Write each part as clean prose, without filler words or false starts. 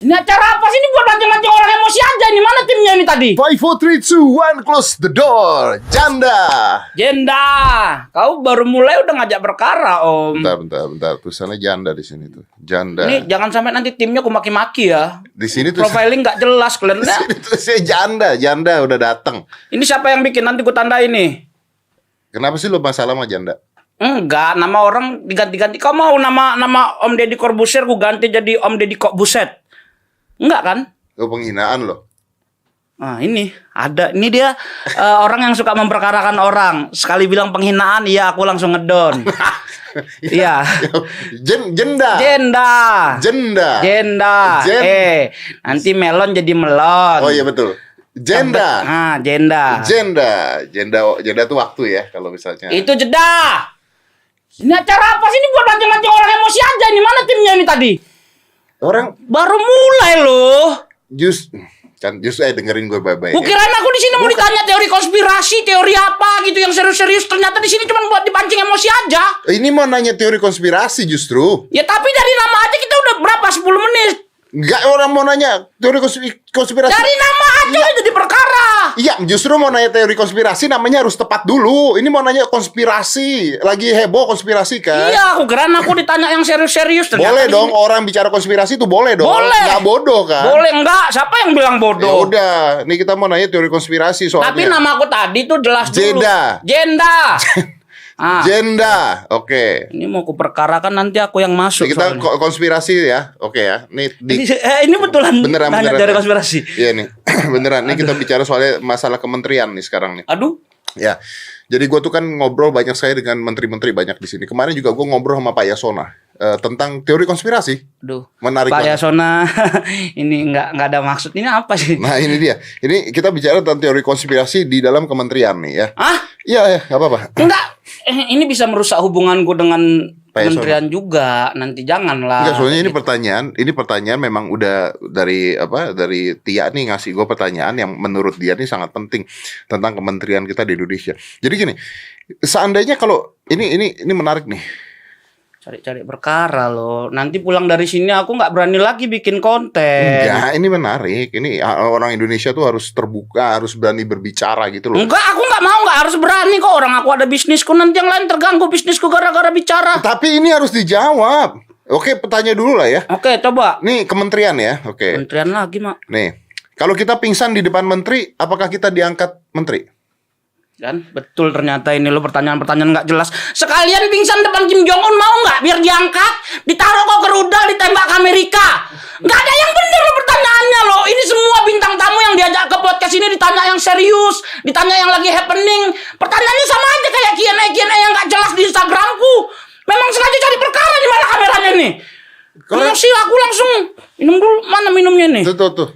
Ini acara apa sih? Ini buat mancing-mancing orang emosi aja. Ini mana timnya ini tadi? 5, 4, 3, 2, 1, close the door. Janda. Jenda, kau baru mulai udah ngajak perkara, Om. Bentar. Tulisannya janda di sini tuh. Janda. Ini jangan sampai nanti timnya aku maki-maki ya. Di sini tuh. Profiling nggak jelas Di kalian. sini tulisnya janda. Janda udah datang. Ini siapa yang bikin? Nanti ku tandai nih. Kenapa sih lo masalah sama janda? Enggak, nama orang diganti-ganti. Kau mau nama Om Deddy Corbuzier ku ganti jadi Om Deddy Kok Buset? Enggak kan? Lo penghinaan lo. Nah ini ada. Ini dia orang yang suka memperkarakan orang. Sekali bilang penghinaan, iya aku langsung ngedon. Iya. Jenda. Nanti melon jadi melon. Oh iya betul. Jenda. Jenda tuh waktu ya kalau misalnya. Itu jeda. Ini acara apa sih? Ini buat mancing-mancing orang emosi aja. Ini mana timnya ini tadi? Orang baru mulai loh. Justru dengerin gue baik-baik. Kukirain aku di sini mau ditanya teori konspirasi, teori apa gitu yang serius-serius. Ternyata di sini cuma buat dipancing emosi aja. Ini mau nanya teori konspirasi justru. Ya tapi dari nama aja kita udah berapa 10 menit. Enggak, orang mau nanya teori konspirasi. Dari nama aja udah jadi perkara. Iya, justru mau nanya teori konspirasi namanya harus tepat dulu. Ini mau nanya konspirasi, lagi heboh konspirasi kan? Iya, aku kirain aku ditanya yang serius-serius. Boleh dong, orang bicara konspirasi itu boleh dong. Boleh. Nggak bodoh kan? Boleh enggak? Siapa yang bilang Ya bodoh? udah, nih kita mau nanya teori konspirasi soalnya. Tapi nama aku tadi tuh jelas dulu. Jenda. Jenda, oke. Ini mau kuperkarakan nanti aku yang masuk. Kita konspirasi ya, oke ya. Ini betulan beneran dari konspirasi. Iya nih, beneran. Nih kita bicara soalnya masalah kementerian nih sekarang nih. Aduh. Ya, jadi gue tuh kan ngobrol banyak saya dengan menteri-menteri banyak di sini. Kemarin juga gue ngobrol sama Pak Yasona tentang teori konspirasi. Aduh, menarik Pak banget. Yasona, ini nggak ada maksud. Ini apa sih? Nah ini dia. Ini kita bicara tentang teori konspirasi di dalam kementerian nih ya. Ah? Iya, nggak apa-apa. Enggak. Ini bisa merusak hubunganku dengan Pak Yasona. kementerian juga. Nanti janganlah. Enggak, soalnya ini pertanyaan memang udah dari Tia nih ngasih gue pertanyaan yang menurut dia nih sangat penting tentang kementerian kita di Indonesia. Jadi gini, seandainya kalau ini menarik nih. Cari-cari perkara loh. Nanti pulang dari sini aku nggak berani lagi bikin konten. Enggak, ini menarik. Ini orang Indonesia tuh harus terbuka, harus berani berbicara gitu loh. Enggak, aku nggak mau, nggak harus berani kok. Orang aku ada bisnisku, nanti yang lain terganggu bisnisku gara-gara bicara. Tapi ini harus dijawab. Oke, tanya dulu lah ya. Oke, coba. Nih kementerian ya, oke. Kementerian lagi, Mak. Nih, kalau kita pingsan di depan menteri, apakah kita diangkat menteri? Kan betul ternyata ini lo pertanyaan-pertanyaan nggak jelas. Sekalian pingsan depan Kim Jong Un mau nggak biar diangkat, ditaruh kok ke rudal, ditembak ke Amerika. Nggak ada yang bener lo pertanyaannya lo. Ini semua bintang tamu yang diajak ke podcast ini ditanya yang serius, ditanya yang lagi happening. Pertanyaannya sama aja kayak Q&A yang nggak jelas di Instagramku. Memang sengaja cari perkara. Di mana kameranya nih? Kalau sih aku langsung minum dulu. Mana minumnya nih? Tuh.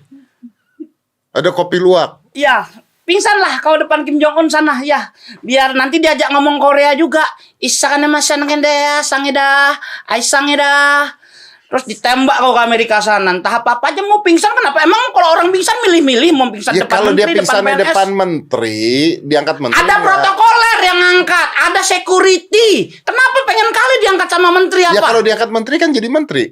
Ada kopi luwak. Iya. Pingsan lah kau depan Kim Jong Un sana ya. Biar nanti diajak ngomong Korea juga. Isakane masanangenda, sangeda, aisangeda. Terus ditembak kau ke Amerika sana. Entah apa aja mau pingsan kenapa? Emang kalau orang pingsan milih-milih mau pingsan Ya depan kalau menteri, dia pingsan depan PNS. depan menteri, diangkat menteri. Ada protokoler yang ngangkat, ada security. Kenapa pengen kali diangkat sama menteri apa? Ya kalau diangkat menteri kan jadi menteri.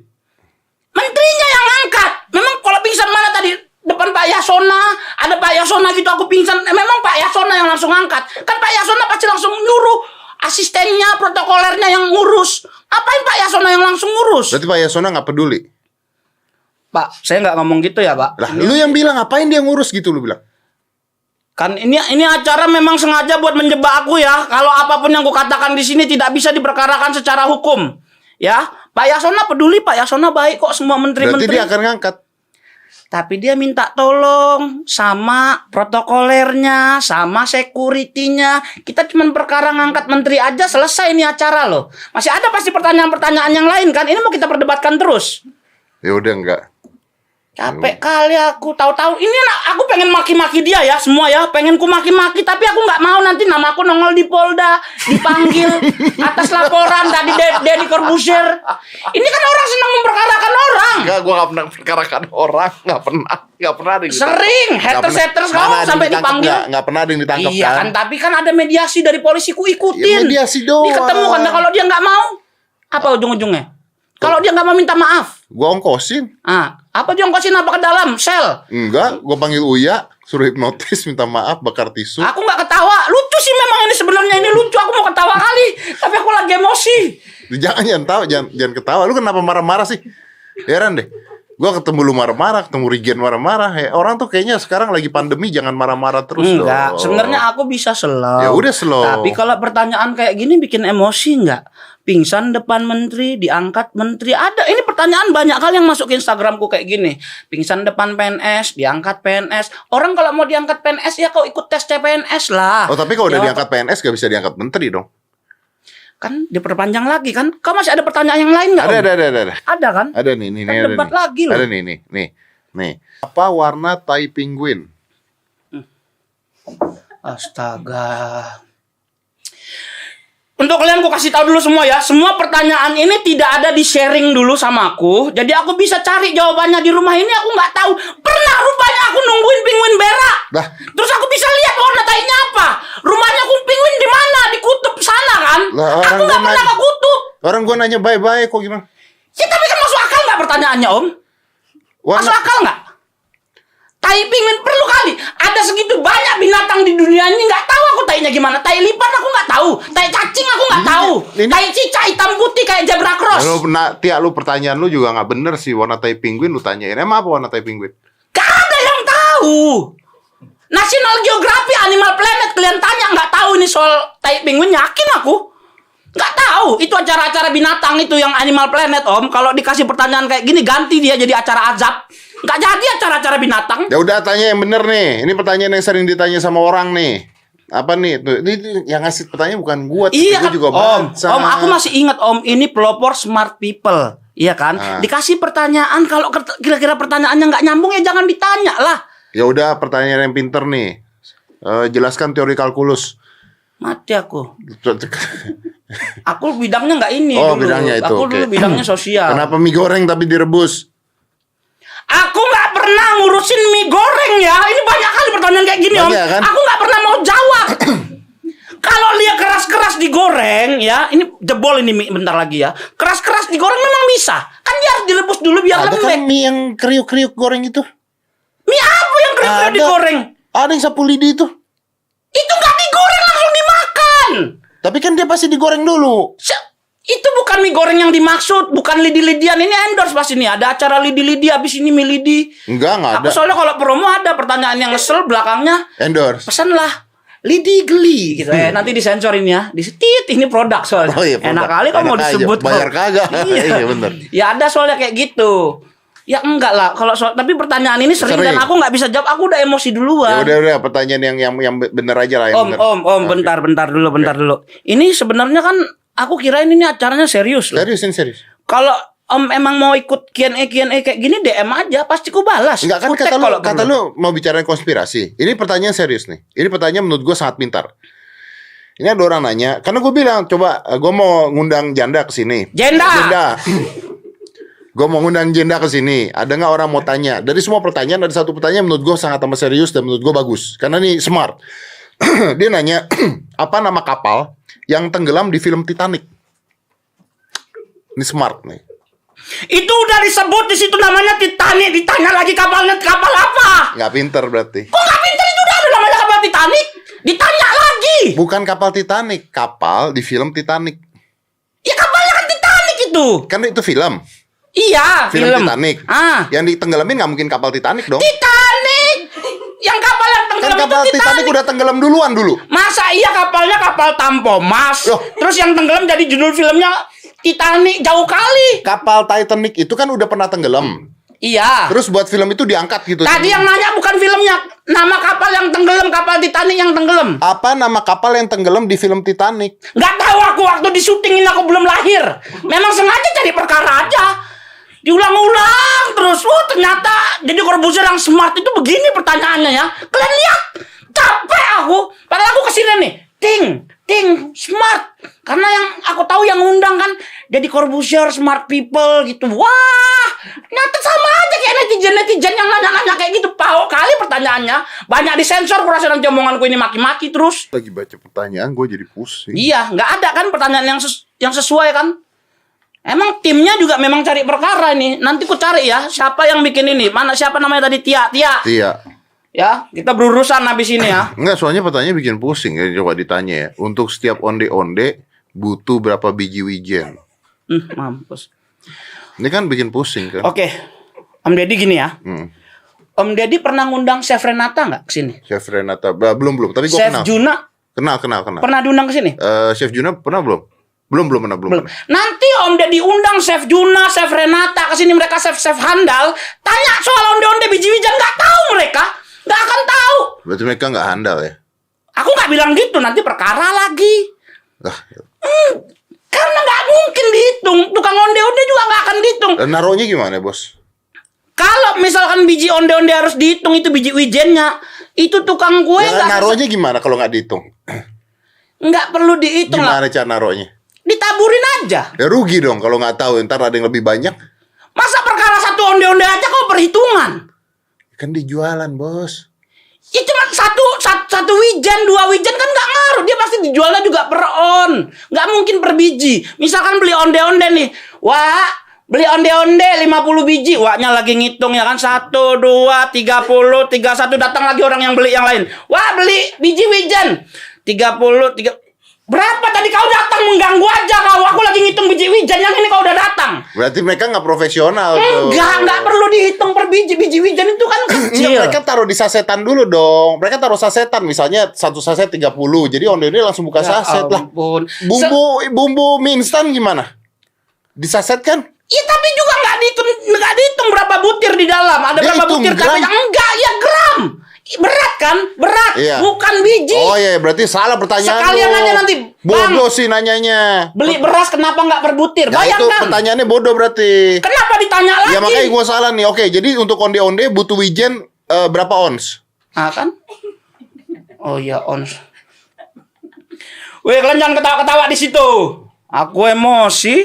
Menterinya yang ngangkat. Memang kalau pingsan mana tadi? Depan Pak Yasona, ada Pak Yasona gitu aku pingsan. Memang Pak Yasona yang langsung angkat. Kan Pak Yasona pasti langsung nyuruh asistennya, protokolernya yang ngurus. Apain Pak Yasona yang langsung ngurus? Berarti Pak Yasona nggak peduli. Pak, saya nggak ngomong gitu ya, Pak. Lah, lu yang bilang ngapain dia ngurus gitu lu bilang. Kan ini acara memang sengaja buat menjebak aku ya. Kalau apapun yang aku katakan di sini tidak bisa diperkarakan secara hukum. Ya, Pak Yasona peduli, Pak Yasona baik kok semua menteri-menteri. Berarti dia akan ngangkat. Tapi dia minta tolong sama protokolernya, sama security-nya. Kita cuma perkara ngangkat menteri aja selesai ini acara loh. Masih ada pasti pertanyaan-pertanyaan yang lain kan? Ini mau kita perdebatkan terus. Ya udah enggak. Capek kali aku tahu-tahu ini aku pengen maki-maki dia ya semua ya, pengen ku maki-maki tapi aku nggak mau nanti nama aku nongol di Polda, dipanggil atas laporan tadi Deddy Corbuzier. Ini kan orang senang memperkarakan orang. Enggak, gua nggak pernah memperkarakan orang, nggak pernah ada yang ditangkap. Sering haters kamu sampai dipanggil. Nggak pernah ada yang ditangkap Iya kan, tapi kan ada mediasi dari polisi ku ikutin. Ya, mediasi doang. Diketemu kan kalau dia nggak mau, apa ujung-ujungnya? Kalau dia nggak mau minta maaf, Gua ongkosin. Apa jongkosin apa ke dalam? Sel. Enggak, gue panggil Uya, suruh hipnotis, minta maaf, bakar tisu. Aku nggak ketawa. Lucu sih memang ini sebenarnya ini lucu. Aku mau ketawa kali, tapi aku lagi emosi. Jangan tahu, jangan ketawa. Lu kenapa marah-marah sih? Heran deh. Gue ketemu lu marah-marah, ketemu Rigen marah-marah. Orang tuh kayaknya sekarang lagi pandemi, jangan marah-marah terus dong. Enggak, sebenarnya aku bisa slow. Ya udah slow. Tapi kalau pertanyaan kayak gini bikin emosi nggak? Pingsan depan menteri, diangkat menteri. Ada, ini pertanyaan banyak kali yang masuk ke Instagramku kayak gini. Pingsan depan PNS, diangkat PNS. Orang kalau mau diangkat PNS ya kau ikut tes CPNS lah. Oh tapi kalau udah Jawab- diangkat PNS gak bisa diangkat menteri dong? Kan diperpanjang lagi kan? Kau masih ada pertanyaan yang lain nggak? Om? Ada. Ada kan? Ada nih, Kan ada debat nih. lagi loh. Ada nih. Apa warna tai penguin? Astaga. Untuk kalian aku kasih tahu dulu semua ya. Semua pertanyaan ini tidak ada di sharing dulu sama aku. Jadi aku bisa cari jawabannya di rumah ini. Aku nggak tahu. Pernah rupanya aku nungguin penguin berak. Lah. Terus aku bisa lihat warna tainya apa. Rumahnya aku penguin di mana? Di kutub sana kan? Lah, Aku orang nggak gua pernah nanya- ke kutub. Orang gua nanya bye-bye kok gimana? Ya, tapi kan masuk akal nggak pertanyaannya Om? Masuk Warna akal nggak? Tai penguin perlu kali. Ada segitu banyak binatang di dunia ini nggak tahu aku tainya gimana. Tai lipat aku nggak tahu. Tai cacing aku nggak tahu. ini- Tai cicak hitam putih kayak zebra cross. lu pertanyaan lu juga nggak bener sih, warna tai penguin lu tanyain. Emang apa warna tai penguin? Gak ada yang tahu. National Geographic Animal Planet kalian tanya nggak tahu ini soal tai penguin, yakin aku. Nggak tahu. Itu acara-acara binatang itu yang Animal Planet Om. Kalau dikasih pertanyaan kayak gini ganti dia jadi acara azab. Nggak jadi acara-acara binatang. Ya udah tanya yang bener nih. Ini pertanyaan yang sering ditanya sama orang nih. Apa nih? Tuh, ini yang ngasih pertanyaan bukan gua, tapi Iya gua kan, juga Om. baca. Om, aku masih ingat Om, ini pelopor smart people, iya kan? Ah. Dikasih pertanyaan, kalau kira-kira pertanyaannya nggak nyambung ya jangan ditanya lah. Ya udah pertanyaan yang pinter nih. Jelaskan teori kalkulus. Mati aku. Aku bidangnya nggak ini Oh, dulu. bidangnya itu, Aku oke. dulu bidangnya sosial. Kenapa mie goreng tapi direbus? Aku nggak pernah ngurusin mie goreng ya. Ini banyak kali pertanyaan kayak gini Om. Banyak, kan? Aku nggak pernah mau jawab. Kalau dia keras-keras digoreng ya, ini jebol ini mie bentar lagi ya. Keras-keras digoreng memang bisa. Kan dia harus direbus dulu biar Ada lembek. kan mie yang kriuk-kriuk goreng itu? Mie apa yang kriuk-kriuk Ada. digoreng? Ada yang sapu lidi itu. Itu nggak digoreng langsung dimakan. Tapi kan dia pasti digoreng dulu. Itu bukan mie goreng yang dimaksud, bukan lidi-lidian. Ini endorse pas ini ada acara lidi-lidi, habis ini mie lidi. Enggak ada. Aku soalnya kalau promo ada pertanyaan yang ngesel belakangnya Endorse. pesanlah lidi geli gitu ya. Nanti disensorin ya. Disetit ini produk soalnya. Oh iya, produk. Enak kali kalau mau Enak aja. disebut. Bayar kagak. Iya. Iya, bener. Ya ada soalnya kayak gitu. Ya enggak lah kalau soal, tapi pertanyaan ini sering Sering. dan aku nggak bisa jawab. Aku udah emosi duluan. Ya udah pertanyaan yang bener aja lah yang bener. Om, bentar dulu. Ini sebenarnya kan aku kirain ini acaranya serius loh. Serius ini serius. Kalau Om emang mau ikut Q&A kayak gini DM aja, pasti ku balas. Enggak kan Ku tag kalau kata perlu. lu mau bicarain konspirasi. Ini pertanyaan serius nih. Ini pertanyaan menurut gue sangat pintar. Ini ada orang nanya, karena gue bilang coba gue mau ngundang janda ke sini. Jenda. Gue mau ngundang jenda ke sini. Ada nggak orang mau tanya? Dari semua pertanyaan ada satu pertanyaan menurut gue sangat amat serius dan menurut gue bagus. Karena ini smart. Dia nanya, apa nama kapal yang tenggelam di film Titanic? Ini smart nih. Itu udah disebut di situ namanya Titanic. Ditanya lagi kapalnya kapal apa? Nggak pinter berarti. Kok nggak pintar itu udah ada namanya kapal Titanic? Ditanya lagi. Bukan kapal Titanic, kapal di film Titanic. Ya kapalnya kan Titanic itu. Kan itu film. Iya, Film Titanic. Ah, Yang ditenggelamin nggak mungkin kapal Titanic dong. Titanic. Yang kapal yang Kan tenggelam kapal itu Titanic udah tenggelam duluan dulu. Masa iya kapalnya kapal Tampomas? Loh. Terus yang tenggelam jadi judul filmnya Titanic, jauh kali. Kapal Titanic itu kan udah pernah tenggelam. Iya. Terus buat film itu diangkat gitu. Tadi yang nanya bukan filmnya, nama kapal yang tenggelam, kapal Titanic yang tenggelam. Apa nama kapal yang tenggelam di film Titanic? Nggak tahu aku waktu di syutingin aku belum lahir. Memang sengaja cari perkara aja. Diulang-ulang terus. Ternyata jadi Corbuzier yang smart itu begini pertanyaannya ya. Kalian lihat, capek aku. Padahal aku kesini nih, ting, smart. Karena yang aku tahu yang undang kan jadi Corbuzier, smart people gitu. Wah, nyata sama aja kayak netizen yang nanya-nanya kayak gitu. Pahok kali pertanyaannya. Banyak disensor, kurasa nanti omonganku ini maki-maki terus. Lagi baca pertanyaan gue jadi pusing. Iya, nggak ada kan pertanyaan yang sesuai kan? Emang timnya juga memang cari perkara ini. Nanti ku cari ya siapa yang bikin ini. Mana siapa namanya tadi? Tia. Iya. Ya, kita berurusan habis ini ya. Enggak, soalnya pertanyaan bikin pusing ya. Coba ditanya ya. Untuk setiap onde-onde butuh berapa biji wijen? Mampus. Ini kan bikin pusing kan. Oke. Om Deddy gini ya. Om Deddy pernah ngundang Chef Renata nggak ke sini? Chef Renata belum, tapi gue Chef kenal. Juna Kenal. pernah diundang ke sini? Chef Juna pernah belum? Belum pernah. Nanti Om Deddy undang Chef Juna, Chef Renata ke sini, mereka chef handal. Tanya soal onde-onde biji wijen, nggak tahu mereka, nggak akan tahu. Berarti mereka nggak handal ya? Aku nggak bilang gitu, nanti perkara lagi. Ah, Karena nggak mungkin dihitung, tukang onde-onde juga nggak akan dihitung. naruhnya gimana, Bos? Kalau misalkan biji onde-onde harus dihitung, itu biji wijennya, itu tukang kue Ya, naruhnya gimana kalau nggak dihitung? nggak perlu dihitung lah. Gimana cara naruhnya? Ditaburin aja. Ya rugi dong kalau nggak tahu, ntar ada yang lebih banyak. Masa perkara satu onde-onde aja kau perhitungan? Kan dijualan, Bos. Ya cuma satu wijen, 2 wijen kan nggak ngaruh. Dia pasti dijualnya juga per on. Nggak mungkin per biji. Misalkan beli onde-onde nih. Wah, beli onde-onde 50 biji. Wahnya lagi ngitung ya kan. 1, 2, 30, 31. Datang lagi orang yang beli yang lain. Wah, beli biji wijen 30. Berapa tadi kau datang mengganggu aja kau. Aku lagi ngitung biji wijen, yang ini kau udah datang. Berarti mereka nggak profesional tuh. Enggak perlu dihitung per biji. Biji wijen itu kan kecil. Enggak, mereka taruh di sasetan dulu dong. Mereka taruh sasetan, misalnya satu saset 30. Jadi onde-onde langsung buka saset lah. Ampun. Bumbu mie instan gimana? Disasetkan? Ya tapi juga nggak dihitung berapa butir di dalam. Ada Dia berapa hitung butir gram. tapi enggak ya gram. Berat kan? Berat, Iya. bukan biji. Oh iya, berarti salah pertanyaan. Sekalian lu. aja nanti, Bang. Bodoh sih nanyanya. Beli beras kenapa nggak per butir? Nah, itu Bayangkan. pertanyaannya bodoh berarti. Kenapa ditanya lagi? Ya makanya gue salah nih. Oke, jadi untuk onde-onde butuh wijen berapa ons? Ah kan? Oh iya ons. Weh, kalian jangan ketawa-ketawa di situ. Aku emosi.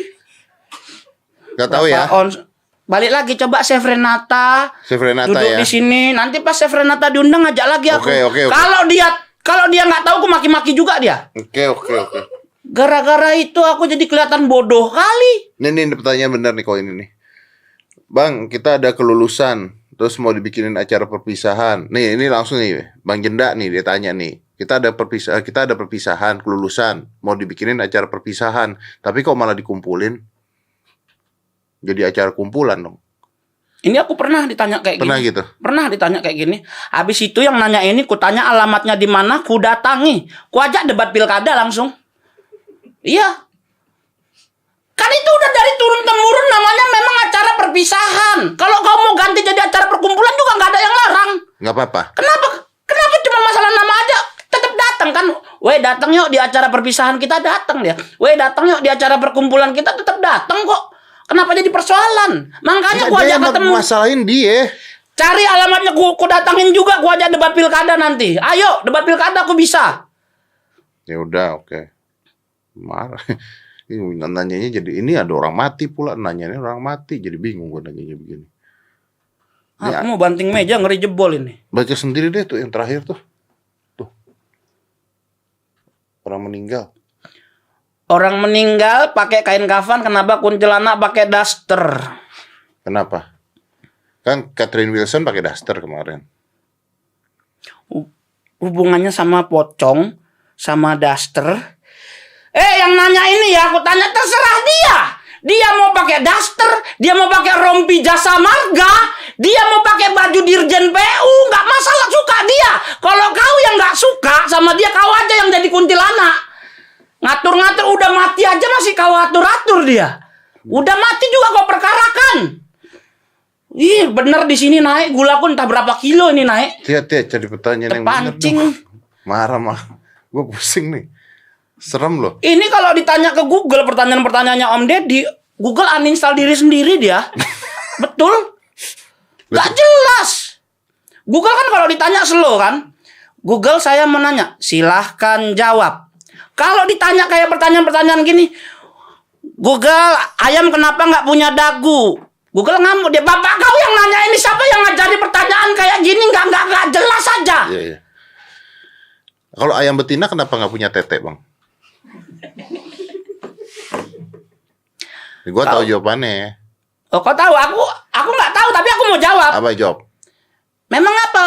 Gak tahu ya. Berapa ons? Balik lagi coba Chef Renata. Chef Renata duduk ya. di sini. Nanti pas Chef Renata diundang ajak lagi aku. Oke. Kalau dia nggak tahu, aku maki-maki juga dia. Oke. Gara-gara itu aku jadi kelihatan bodoh kali. Ini pertanyaan benar nih kau ini nih. Bang, kita ada kelulusan, terus mau dibikinin acara perpisahan. Nih, ini langsung nih, Bang Jenda nih dia tanya nih. Kita ada perpisahan kelulusan, mau dibikinin acara perpisahan, tapi kok malah dikumpulin? Jadi acara kumpulan dong. Ini aku pernah ditanya kayak Pernah gini. gitu? Pernah ditanya kayak gini. Habis itu yang nanya ini, ku tanya alamatnya di mana, ku datangi. Ku ajak debat pilkada langsung. Iya. Kan itu udah dari turun-temurun, namanya memang acara perpisahan. Kalau kau mau ganti jadi acara perkumpulan juga nggak ada yang larang. Nggak apa-apa. Kenapa cuma masalah nama aja? Tetap datang kan. Weh, datang yuk di acara perpisahan kita, datang dia. Weh, datang yuk di acara perkumpulan kita, tetap datang kok. Kenapa jadi persoalan? Makanya gua ajak ketemu. Masalahin dia. Cari alamatnya, ku datangin juga, gua ajak debat pilkada nanti. Ayo, debat pilkada aku bisa. Ya udah, oke. Marah. Ini nanyanya jadi ini ada orang mati pula, nanyanya orang mati, jadi bingung gue nanyanya begini. Aku mau banting meja ngeri jebol ini. Baca sendiri deh tuh yang terakhir tuh. Tuh. Orang meninggal. Orang meninggal pakai kain kafan, kenapa kuntilanak pakai daster? Kenapa? Kan Catherine Wilson pakai daster kemarin. Hubungannya sama pocong, sama daster. Yang nanya ini ya, aku tanya terserah dia. Dia mau pakai daster, dia mau pakai rompi jasa marga, dia mau pakai baju dirjen PU, nggak masalah, suka dia. Kalau kau yang nggak suka sama dia, kau aja yang jadi kuntilanak. Ngatur-ngatur udah mati aja masih kau atur-atur dia. Udah mati juga kau perkarakan. Ih, bener di sini naik gulaku entah berapa kilo ini naik. Tia, cari pertanyaan yang bener Terpancing. dong. Marah. Gue pusing nih. Serem loh. Ini kalau ditanya ke Google pertanyaan-pertanyaannya Om Deddy, Google uninstall diri sendiri dia. Betul? Gak jelas. Google kan kalau ditanya slow kan. Google saya menanya, silahkan jawab. Kalau ditanya kayak pertanyaan-pertanyaan gini, Google, ayam kenapa nggak punya dagu? Google ngamuk dia. Bapak kau yang nanya ini, siapa yang ngajari pertanyaan kayak gini? Nggak jelas aja. Iya. Kalau ayam betina kenapa nggak punya tete, Bang? Gue tahu jawabannya. Oh, kau tahu? Aku nggak tahu, tapi aku mau jawab. Apa jawab? Memang apa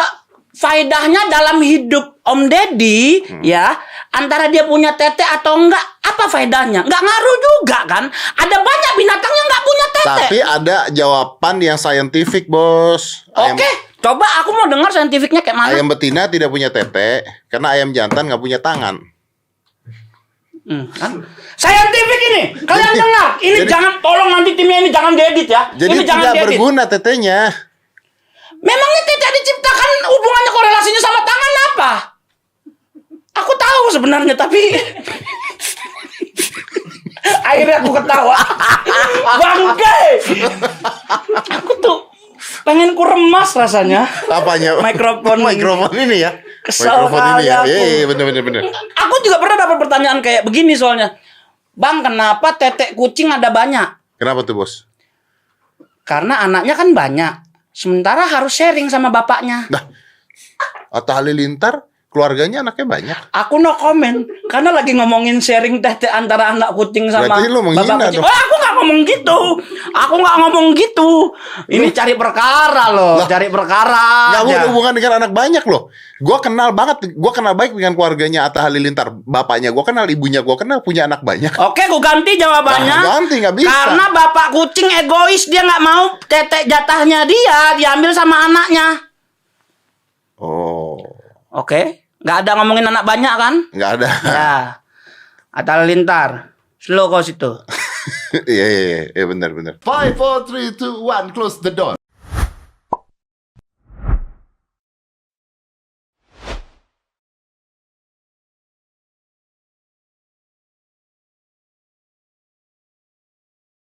faedahnya dalam hidup Om Deddy ya, antara dia punya tete atau enggak, apa faedahnya? Nggak ngaruh juga kan? Ada banyak binatang yang nggak punya tete. Tapi ada jawaban yang saintifik, Bos. Oke, coba aku mau dengar saintifiknya kayak mana. Ayam betina tidak punya tete karena ayam jantan nggak punya tangan. Kan? Saintifik ini, kalian dengar? Ini jadi- jangan, tolong nanti timnya ini jangan diedit ya. Jadi ini jangan tidak diedit. berguna tetenya. Memangnya tete diciptakan hubungannya korelasinya sama tangan apa? Aku tahu sebenarnya tapi akhirnya aku ketawa. Bangke. Aku tuh pengen ku remas rasanya. Apanya? Mikrofon ini ya. Kesel Mikrofon ini kali ya. aku. Iya, bener. Aku juga pernah dapat pertanyaan kayak begini soalnya. Bang, kenapa tetek kucing ada banyak? Kenapa tuh, Bos? Karena anaknya kan banyak. Sementara harus sharing sama bapaknya. Nah, Atta Halilintar keluarganya anaknya banyak. Aku no comment karena lagi ngomongin sharing tete antara anak kucing sama Berarti lu menghina bapak kucing. dong. Oh, aku nggak ngomong gitu. Aku nggak ngomong gitu. Ini cari perkara loh, cari perkara. Nggak aja. ada hubungan dengan anak banyak loh. Gue kenal baik dengan keluarganya Atta Halilintar. Bapaknya gue kenal, ibunya gue kenal, punya anak banyak. Oke, aku ganti jawabannya. Nah, ganti, nggak bisa. Karena bapak kucing egois, dia nggak mau tetek jatahnya dia diambil sama anaknya. Oh, Oke, nggak ada ngomongin anak banyak kan? nggak ada. Ya, Atta Halilintar, slow kau situ. Iya, benar. 5, 4, 3, 2, 1, close the door.